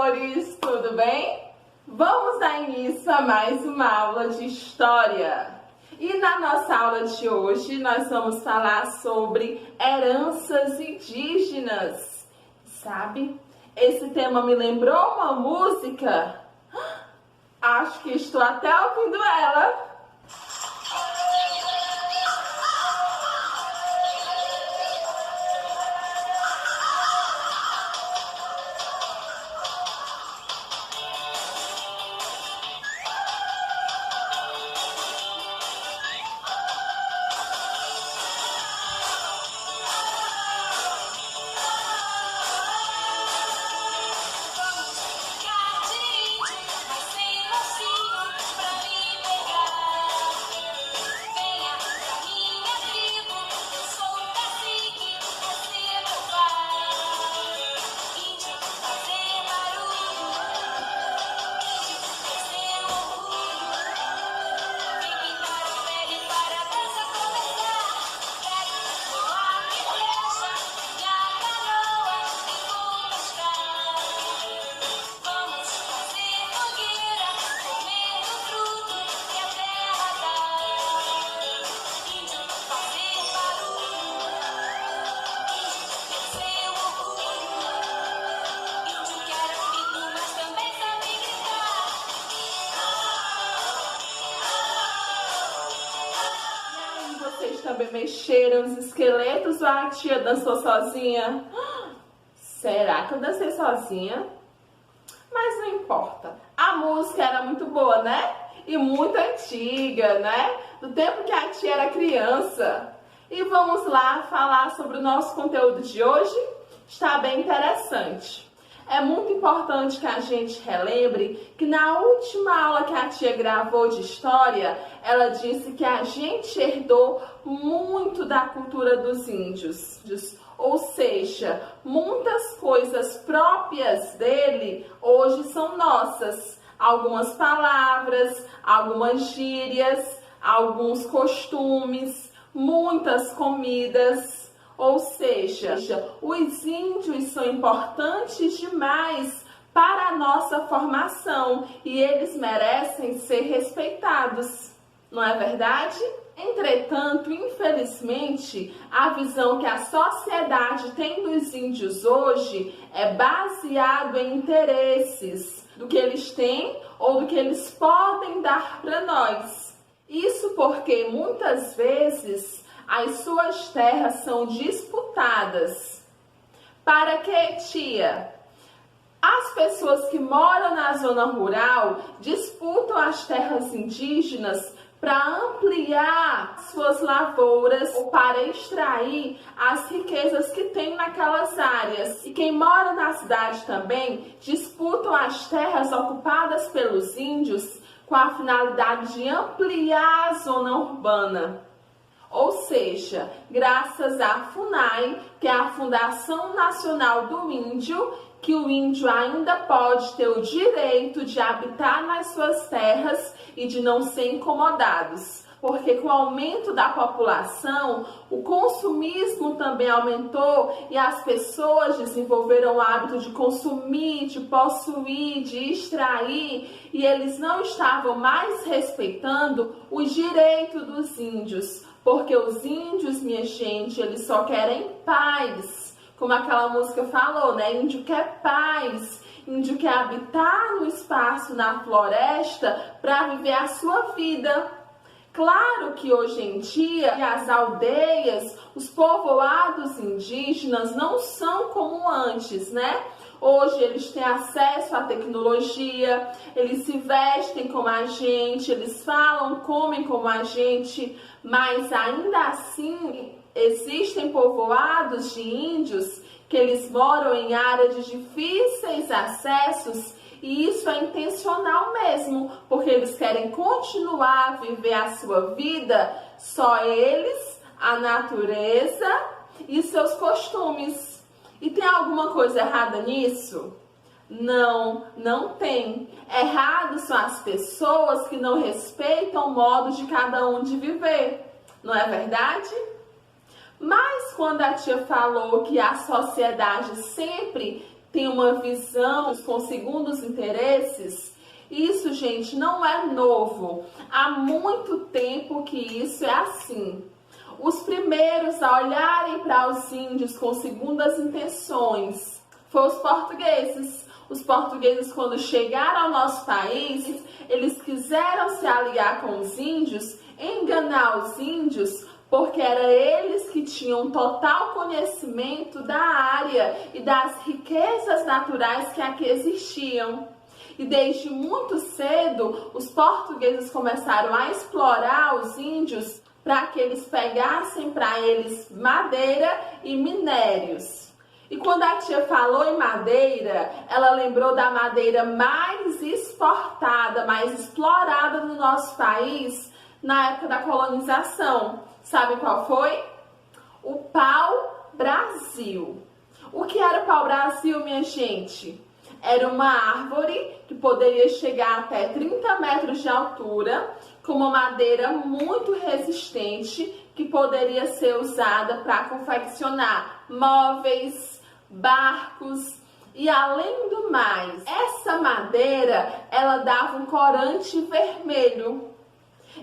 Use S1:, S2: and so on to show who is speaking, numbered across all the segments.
S1: amores! Tudo bem? Vamos dar início a mais uma aula de História. E na nossa aula de hoje nós vamos falar sobre heranças indígenas. Sabe? Esse tema me lembrou uma música. Acho que estou até ouvindo ela. Vocês também mexeram os esqueletos ou a tia dançou sozinha? Será que eu dancei sozinha? Mas não importa. A música era muito boa, né? E muito antiga, né? Do tempo que a tia era criança. E vamos lá falar sobre o nosso conteúdo de hoje? Está bem interessante. É muito importante que a gente relembre que na última aula que a tia gravou de história, ela disse que a gente herdou muito da cultura dos índios. Ou seja, muitas coisas próprias dele hoje são nossas. Algumas palavras, algumas gírias, alguns costumes, muitas comidas. Ou seja, os índios são importantes demais para a nossa formação e eles merecem ser respeitados, não é verdade? Entretanto, infelizmente, a visão que a sociedade tem dos índios hoje é baseada em interesses, do que eles têm ou do que eles podem dar para nós. Isso porque muitas vezes as suas terras são disputadas. Para que, tia? As pessoas que moram na zona rural disputam as terras indígenas para ampliar suas lavouras ou para extrair as riquezas que tem naquelas áreas. E quem mora na cidade também disputam as terras ocupadas pelos índios com a finalidade de ampliar a zona urbana. Ou seja, graças à FUNAI, que é a Fundação Nacional do Índio, que o índio ainda pode ter o direito de habitar nas suas terras e de não ser incomodados. Porque com o aumento da população, o consumismo também aumentou e as pessoas desenvolveram o hábito de consumir, de possuir, de extrair, e eles não estavam mais respeitando os direitos dos índios. Porque os índios, minha gente, eles só querem paz. Como aquela música falou, né? Índio quer paz. Índio quer habitar no espaço, na floresta, para viver a sua vida. Claro que hoje em dia, as aldeias, os povoados indígenas não são como antes, né? Hoje eles têm acesso à tecnologia, eles se vestem como a gente, eles falam, comem como a gente, mas ainda assim existem povoados de índios que eles moram em áreas de difíceis acessos e isso é intencional mesmo, porque eles querem continuar a viver a sua vida, só eles, a natureza e seus costumes. E tem alguma coisa errada nisso? Não, não tem. Errado são as pessoas que não respeitam o modo de cada um de viver. Não é verdade? Mas quando a tia falou que a sociedade sempre tem uma visão com segundos interesses. Isso, gente, não é novo. Há muito tempo que isso é assim. Os primeiros a olharem para os índios com segundas intenções foram os portugueses. Os portugueses, quando chegaram ao nosso país, eles quiseram se aliar com os índios, enganar os índios, porque eram eles que tinham total conhecimento da área e das riquezas naturais que aqui existiam. E desde muito cedo, os portugueses começaram a explorar os índios para que eles pegassem para eles madeira e minérios. E quando a tia falou em madeira, ela lembrou da madeira mais exportada, mais explorada no nosso país na época da colonização. Sabe qual foi? O pau-brasil. O que era o pau-brasil, minha gente? Era uma árvore que poderia chegar até 30 metros de altura, com uma madeira muito resistente, que poderia ser usada para confeccionar móveis, barcos e, além do mais, essa madeira, ela dava um corante vermelho.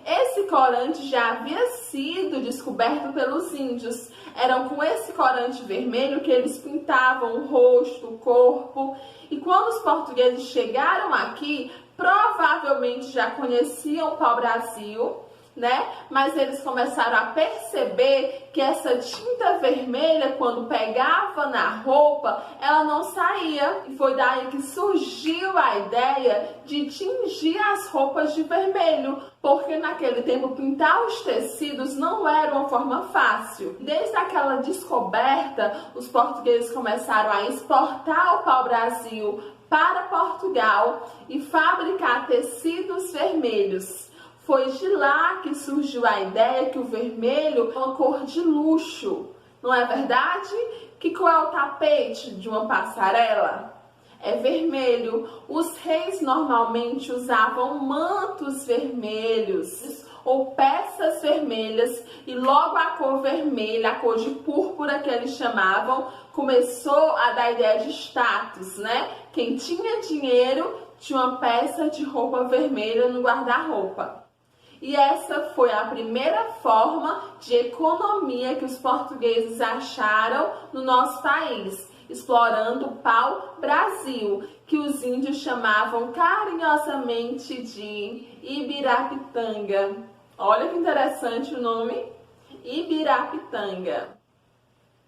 S1: Esse corante já havia sido descoberto pelos índios. Eram com esse corante vermelho que eles pintavam o rosto, o corpo. E quando os portugueses chegaram aqui, provavelmente já conheciam o pau-brasil, né? Mas eles começaram a perceber que essa tinta vermelha, quando pegava na roupa, ela não saía. E foi daí que surgiu a ideia de tingir as roupas de vermelho, porque naquele tempo pintar os tecidos não era uma forma fácil. Desde aquela descoberta, os portugueses começaram a exportar o pau-brasil para Portugal e fabricar tecidos vermelhos. Foi de lá que surgiu a ideia que o vermelho é uma cor de luxo, não é verdade? Que cor é o tapete de uma passarela? É vermelho. Os reis normalmente usavam mantos vermelhos ou peças vermelhas, e logo a cor vermelha, a cor de púrpura que eles chamavam, começou a dar ideia de status, né? Quem tinha dinheiro tinha uma peça de roupa vermelha no guarda-roupa. E essa foi a primeira forma de economia que os portugueses acharam no nosso país, explorando o pau-brasil, que os índios chamavam carinhosamente de Ibirapitanga. Olha que interessante o nome, Ibirapitanga.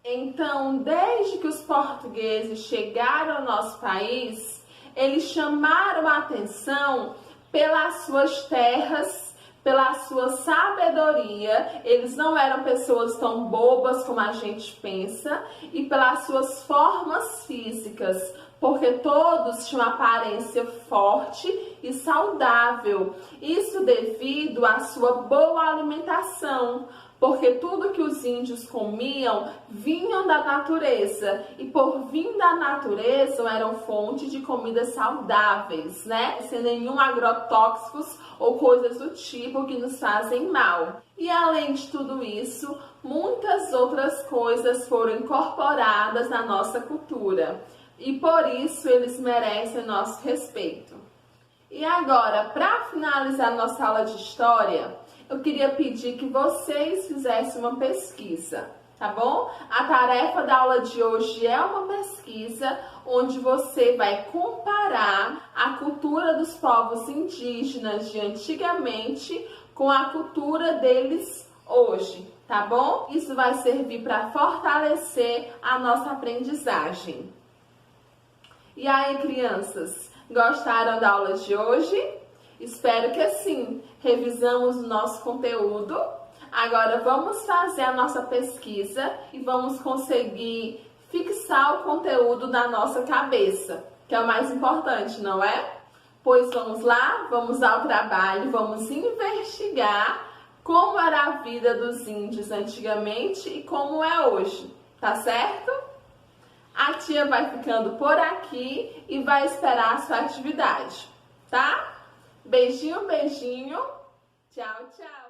S1: Então, desde que os portugueses chegaram ao nosso país, eles chamaram a atenção pelas suas terras, pela sua sabedoria. Eles não eram pessoas tão bobas como a gente pensa, e pelas suas formas físicas, porque todos tinham aparência forte e saudável. Isso devido à sua boa alimentação, porque tudo que os índios comiam vinham da natureza, e por vir da natureza eram fonte de comidas saudáveis, né? Sem nenhum agrotóxicos ou coisas do tipo que nos fazem mal. E além de tudo isso, muitas outras coisas foram incorporadas na nossa cultura, e por isso eles merecem nosso respeito. E agora, para finalizar nossa aula de história, eu queria pedir que vocês fizessem uma pesquisa, tá bom? A tarefa da aula de hoje é uma pesquisa onde você vai comparar a cultura dos povos indígenas de antigamente com a cultura deles hoje, tá bom? Isso vai servir para fortalecer a nossa aprendizagem. E aí, crianças, gostaram da aula de hoje? Espero que sim. Revisamos o nosso conteúdo. Agora vamos fazer a nossa pesquisa e vamos conseguir fixar o conteúdo na nossa cabeça, que é o mais importante, não é? Pois vamos lá, vamos ao trabalho, vamos investigar como era a vida dos índios antigamente e como é hoje, tá certo? A tia vai ficando por aqui e vai esperar a sua atividade, tá? Beijinho, beijinho. Tchau, tchau.